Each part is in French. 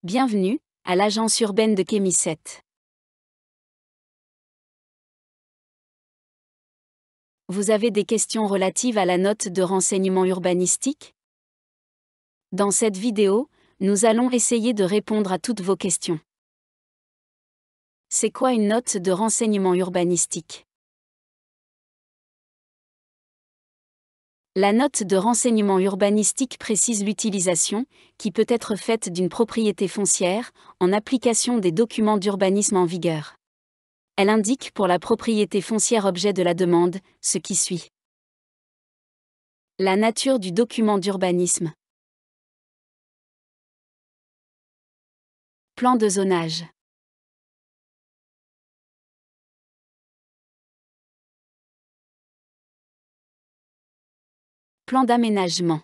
Bienvenue à l'agence urbaine de Kémisset. Vous avez des questions relatives à la note de renseignement urbanistique? Dans cette vidéo, nous allons essayer de répondre à toutes vos questions. C'est quoi une note de renseignement urbanistique? La note de renseignement urbanistique précise l'utilisation, qui peut être faite d'une propriété foncière, en application des documents d'urbanisme en vigueur. Elle indique pour la propriété foncière objet de la demande, ce qui suit. La nature du document d'urbanisme. Plan de zonage. Plan d'aménagement.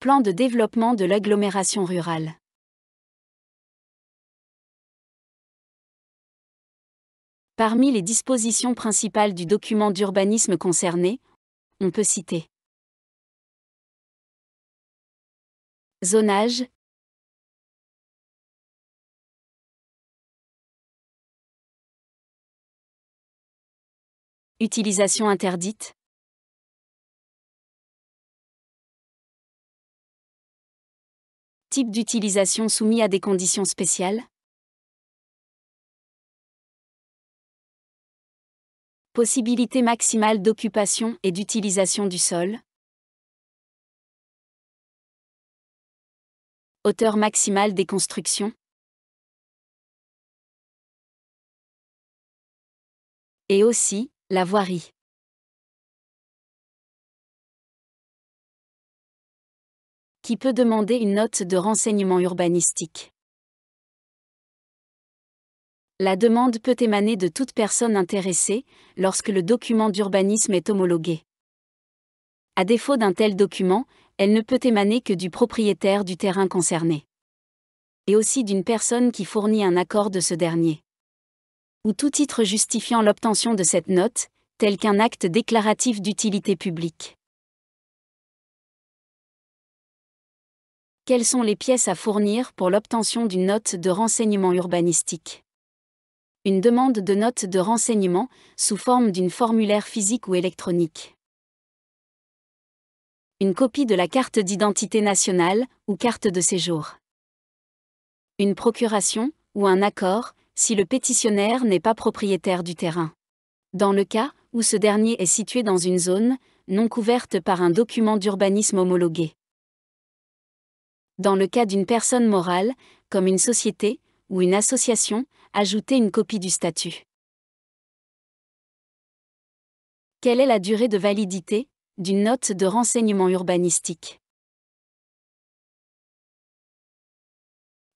Plan de développement de l'agglomération rurale. Parmi les dispositions principales du document d'urbanisme concerné, on peut citer zonage, utilisation interdite, type d'utilisation soumis à des conditions spéciales, possibilité maximale d'occupation et d'utilisation du sol, hauteur maximale des constructions, et aussi la voirie. Qui peut demander une note de renseignement urbanistique? La demande peut émaner de toute personne intéressée, lorsque le document d'urbanisme est homologué. À défaut d'un tel document, elle ne peut émaner que du propriétaire du terrain concerné. Et aussi d'une personne qui fournit un accord de ce dernier. Ou tout titre justifiant l'obtention de cette note, tel qu'un acte déclaratif d'utilité publique. Quelles sont les pièces à fournir pour l'obtention d'une note de renseignement urbanistique? Une demande de note de renseignement, sous forme d'une formulaire physique ou électronique. Une copie de la carte d'identité nationale, ou carte de séjour. Une procuration, ou un accord, si le pétitionnaire n'est pas propriétaire du terrain. Dans le cas où ce dernier est situé dans une zone, non couverte par un document d'urbanisme homologué. Dans le cas d'une personne morale, comme une société, ou une association, ajouter une copie du statut. Quelle est la durée de validité d'une note de renseignement urbanistique?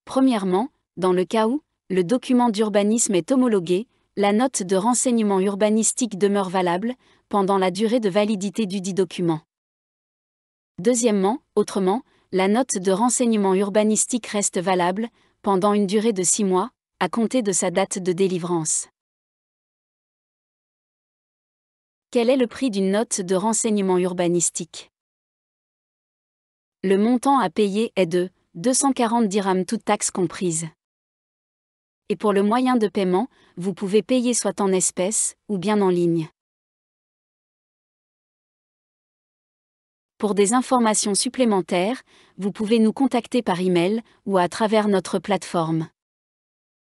Premièrement, dans le cas où le document d'urbanisme est homologué, la note de renseignement urbanistique demeure valable pendant la durée de validité dudit document. Deuxièmement, autrement, la note de renseignement urbanistique reste valable pendant une durée de 6 mois, à compter de sa date de délivrance. Quel est le prix d'une note de renseignement urbanistique? Le montant à payer est de 240 dirhams toutes taxes comprises. Et pour le moyen de paiement, vous pouvez payer soit en espèces, ou bien en ligne. Pour des informations supplémentaires, vous pouvez nous contacter par email, ou à travers notre plateforme.